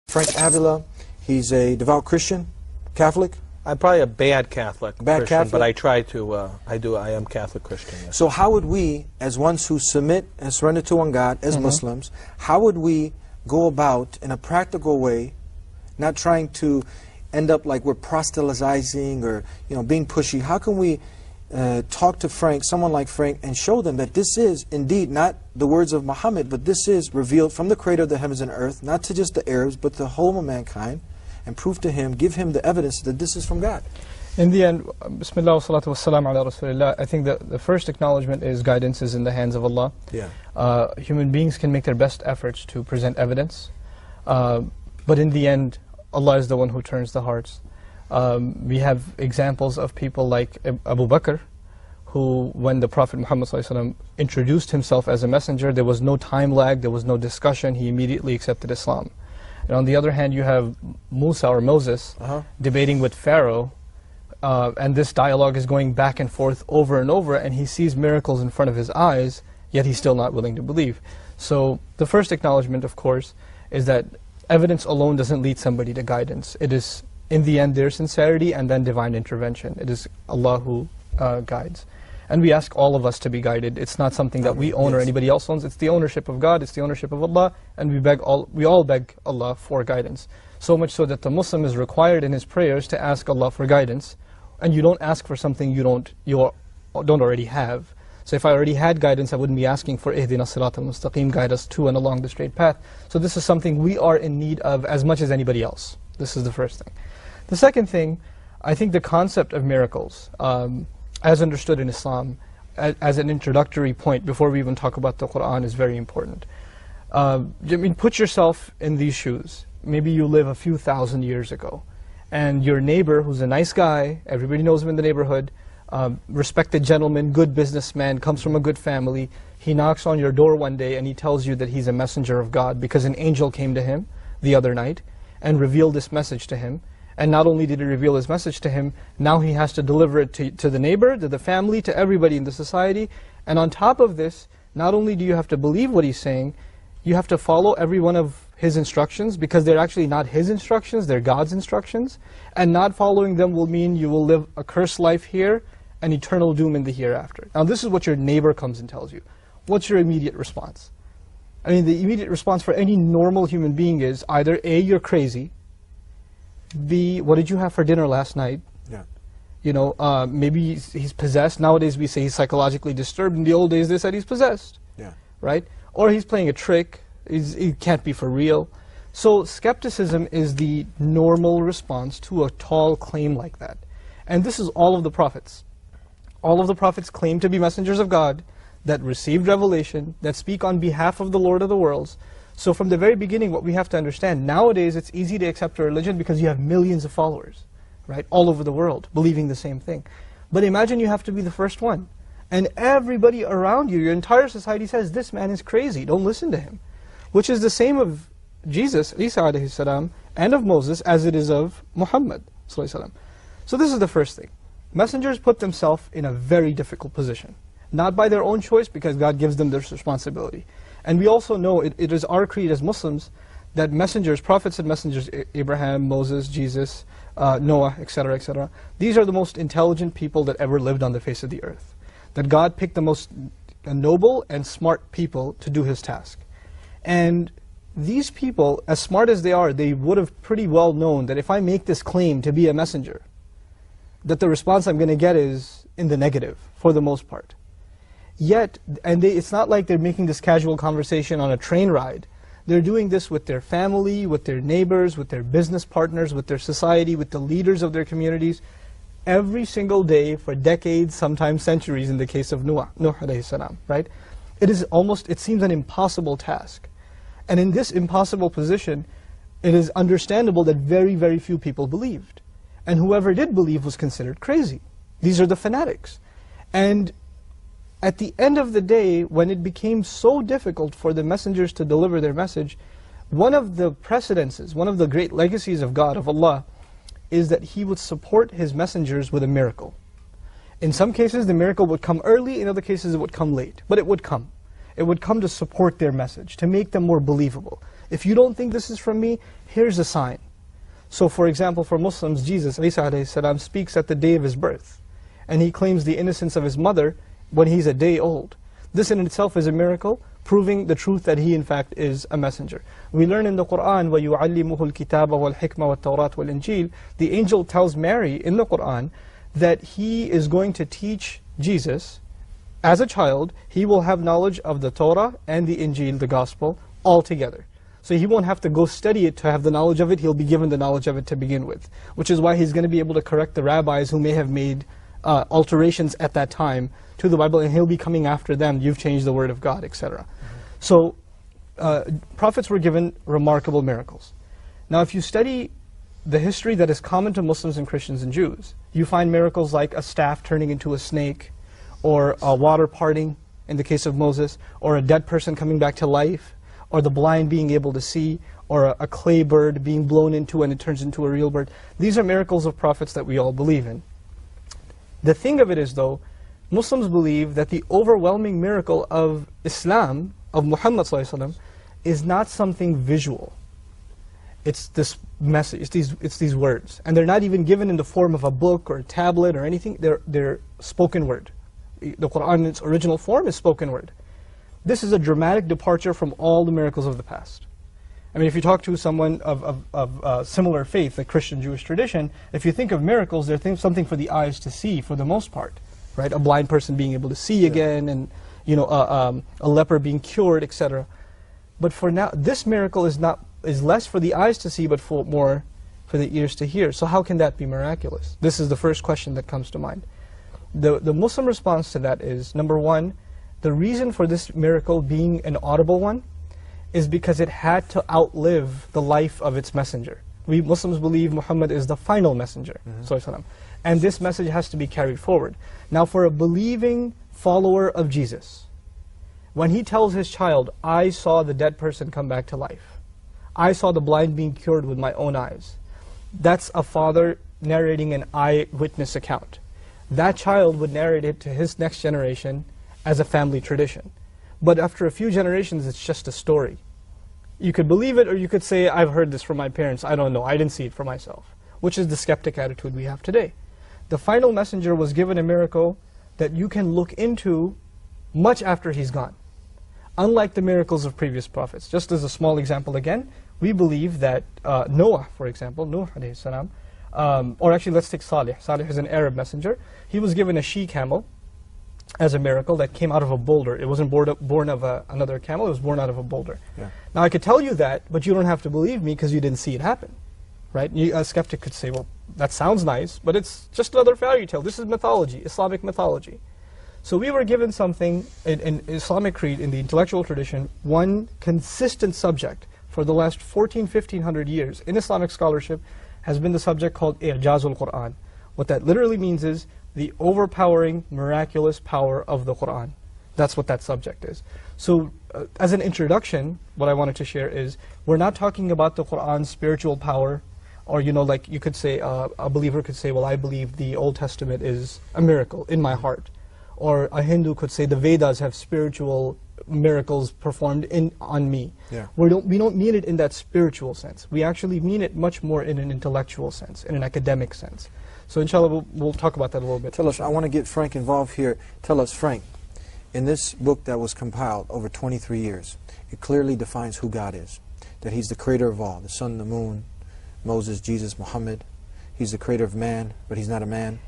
Frank Avila, he's a devout Christian, Catholic. I'm probably a bad Catholic Christian, Catholic? but I try to, I am Catholic Christian. Yes. So how would we, as ones who submit and surrender to one God, as Muslims, how would we go about, in a practical way, not trying to end up like we're proselytizing or being pushy? How can we talk to Frank, someone like Frank, and show them that this is indeed not the words of Muhammad, but this is revealed from the Creator of the heavens and earth, not to just the Arabs, but the whole of mankind, and prove to him, give him the evidence that this is from God? In the end, Bismillah wa salatu wa salam ala Rasulillah, I think that the first acknowledgement is guidance is in the hands of Allah. Yeah. Human beings can make their best efforts to present evidence, but in the end, Allah is the one who turns the hearts. We have examples of people like Abu Bakr, who, when the Prophet Muhammad ﷺ introduced himself as a messenger, there was no time lag, there was no discussion, he immediately accepted Islam. And on the other hand, you have Musa or Moses debating with Pharaoh, and this dialogue is going back and forth over and over, and he sees miracles in front of his eyes, yet he's still not willing to believe. So the first acknowledgement, of course, is that evidence alone doesn't lead somebody to guidance. It is, in the end, their sincerity and then divine intervention. It is Allah who guides. And we ask all of us to be guided. It's not something that we own or anybody else owns. It's the ownership of God, it's the ownership of Allah, and we all beg Allah for guidance. So much so that the Muslim is required in his prayers to ask Allah for guidance. And you don't ask for something you don't already have. So if I already had guidance, I wouldn't be asking for Ihdina Sirat al-Mustaqim, guide us to and along the straight path. So this is something we are in need of as much as anybody else. This is the first thing. The second thing, I think the concept of miracles, as understood in Islam, as an introductory point before we even talk about the Quran, is very important. I mean, put yourself in these shoes. Maybe you live a few thousand years ago, and your neighbor, who's a nice guy, everybody knows him in the neighborhood, respected gentleman, good businessman, comes from a good family, he knocks on your door one day and he tells you that he's a messenger of God because an angel came to him the other night and revealed this message to him. And not only did he reveal his message to him, now he has to deliver it to the neighbor, to the family, to everybody in the society. And on top of this, not only do you have to believe what he's saying, you have to follow every one of his instructions, because they're actually not his instructions, they're God's instructions. And not following them will mean you will live a cursed life here and eternal doom in the hereafter. Now this is what your neighbor comes and tells you. What's your immediate response? I mean, the immediate response for any normal human being is either A, you're crazy, B, what did you have for dinner last night? Yeah. Maybe he's possessed. Nowadays we say he's psychologically disturbed. In the old days they said he's possessed. Yeah. Right? Or he's playing a trick. He can't be for real. So skepticism is the normal response to a tall claim like that. And this is all of the prophets. All of the prophets claim to be messengers of God, that received revelation, that speak on behalf of the Lord of the worlds. So from the very beginning, what we have to understand, nowadays it's easy to accept a religion because you have millions of followers, right, all over the world, believing the same thing. But imagine you have to be the first one. And everybody around you, your entire society says, this man is crazy, don't listen to him. Which is the same of Jesus, Isa alayhi salam, and of Moses, as it is of Muhammad sallallahu alayhi wasallam. So this is the first thing. Messengers put themselves in a very difficult position. Not by their own choice, because God gives them this responsibility. And we also know, it is our creed as Muslims, that messengers, prophets and messengers, Abraham, Moses, Jesus, Noah, etc., these are the most intelligent people that ever lived on the face of the earth. That God picked the most noble and smart people to do His task. And these people, as smart as they are, they would have pretty well known that if I make this claim to be a messenger, that the response I'm going to get is in the negative, for the most part. Yet, and it's not like they're making this casual conversation on a train ride. They're doing this with their family, with their neighbors, with their business partners, with their society, with the leaders of their communities, every single day for decades, sometimes centuries in the case of Nuh alayhi salam, right? It seems an impossible task. And in this impossible position, it is understandable that very, very few people believed. And whoever did believe was considered crazy. These are the fanatics. And at the end of the day, when it became so difficult for the messengers to deliver their message, one of the precedences, one of the great legacies of God, of Allah, is that He would support His messengers with a miracle. In some cases, the miracle would come early, in other cases it would come late. But it would come. It would come to support their message, to make them more believable. If you don't think this is from me, here's a sign. So for example, for Muslims, Jesus, Isa alayhi salam, speaks at the day of his birth. And he claims the innocence of his mother when he's a day old. This in itself is a miracle, proving the truth that he in fact is a messenger. We learn in the Quran, وَيُعَلِّمُهُ الْكِتَابَ وَالْحِكْمَةَ وَالتَّوْرَاةَ وَالْإِنْجِيلَ, the angel tells Mary in the Quran that he is going to teach Jesus. As a child, he will have knowledge of the Torah and the Injil, the Gospel, all together. So he won't have to go study it to have the knowledge of it, he'll be given the knowledge of it to begin with. Which is why he's going to be able to correct the rabbis who may have made alterations at that time to the Bible, and he'll be coming after them, you've changed the word of God, etc. So prophets were given remarkable miracles. Now if you study the history that is common to Muslims and Christians and Jews, you find miracles like a staff turning into a snake, or a water parting in the case of Moses, or a dead person coming back to life, or the blind being able to see, or a clay bird being blown into and it turns into a real bird. These are miracles of prophets that we all believe in. The thing of it is though, Muslims believe that the overwhelming miracle of Islam, of Muhammad ﷺ, is not something visual. It's this message, it's these words. And they're not even given in the form of a book or a tablet or anything, they're spoken word. The Quran in its original form is spoken word. This is a dramatic departure from all the miracles of the past. I mean, if you talk to someone of similar faith, the Christian Jewish tradition, if you think of miracles, they're something for the eyes to see for the most part, right? A blind person being able to see again, and you know, a leper being cured, etc. But for now, this miracle is less for the eyes to see, but more for the ears to hear. So how can that be miraculous? This is the first question that comes to mind. The Muslim response to that is, number one, the reason for this miracle being an audible one is because it had to outlive the life of its messenger. We Muslims believe Muhammad is the final messenger, and this message has to be carried forward. Now for a believing follower of Jesus, when he tells his child, I saw the dead person come back to life, I saw the blind being cured with my own eyes, that's a father narrating an eyewitness account. That child would narrate it to his next generation as a family tradition. But after a few generations, it's just a story. You could believe it, or you could say, I've heard this from my parents, I don't know, I didn't see it for myself. Which is the skeptic attitude we have today. The final messenger was given a miracle that you can look into much after he's gone. Unlike the miracles of previous prophets. Just as a small example again, we believe that Noah, for example, Nuh alayhi salam, or actually let's take Salih. Salih is an Arab messenger. He was given a she-camel as a miracle that came out of a boulder. It wasn't born of another camel, it was born out of a boulder. Yeah. Now I could tell you that, but you don't have to believe me because you didn't see it happen. Right? A skeptic could say, well, that sounds nice, but it's just another fairy tale. This is mythology, Islamic mythology. So we were given something in Islamic creed, in the intellectual tradition, one consistent subject for the last 1500 years in Islamic scholarship has been the subject called I'jazul Quran. What that literally means is the overpowering, miraculous power of the Quran. That's what that subject is. So as an introduction, what I wanted to share is, we're not talking about the Quran's spiritual power, or you know, like you could say, a believer could say, well, I believe the Old Testament is a miracle in my heart. Or a Hindu could say the Vedas have spiritual miracles performed on me. Yeah. We don't mean it in that spiritual sense. We actually mean it much more in an intellectual sense, in an academic sense. So inshallah we'll talk about that a little bit. Tell us, I want to get Frank involved here. Tell us, Frank, in this book that was compiled over 23 years, it clearly defines who God is. That He's the creator of all, the sun, the moon, Moses, Jesus, Muhammad. He's the creator of man, but He's not a man.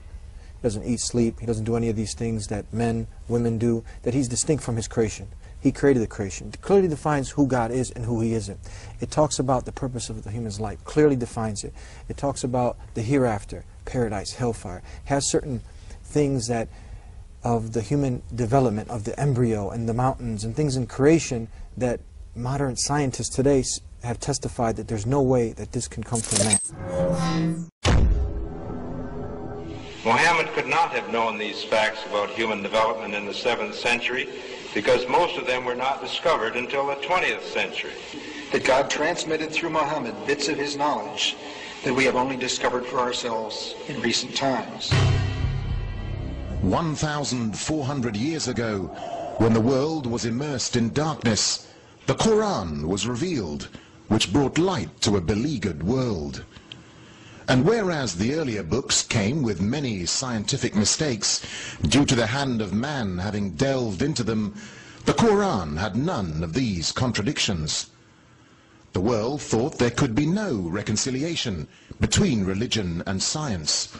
He doesn't eat, sleep, He doesn't do any of these things that men, women do. That He's distinct from His creation. He created the creation. It clearly defines who God is and who He isn't. It talks about the purpose of the human's life. Clearly defines it. It talks about the hereafter, paradise, hellfire. It has certain things that of the human development, of the embryo and the mountains and things in creation that modern scientists today have testified that there's no way that this can come from man. Muhammad could not have known these facts about human development in the 7th century because most of them were not discovered until the 20th century. That God transmitted through Muhammad bits of his knowledge that we have only discovered for ourselves in recent times. 1,400 years ago, when the world was immersed in darkness, the Quran was revealed, which brought light to a beleaguered world. And whereas the earlier books came with many scientific mistakes, due to the hand of man having delved into them, the Quran had none of these contradictions. The world thought there could be no reconciliation between religion and science.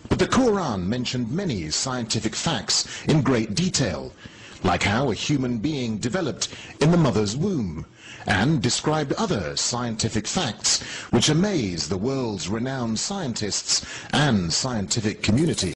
But the Quran mentioned many scientific facts in great detail, like how a human being developed in the mother's womb, and described other scientific facts which amaze the world's renowned scientists and scientific community.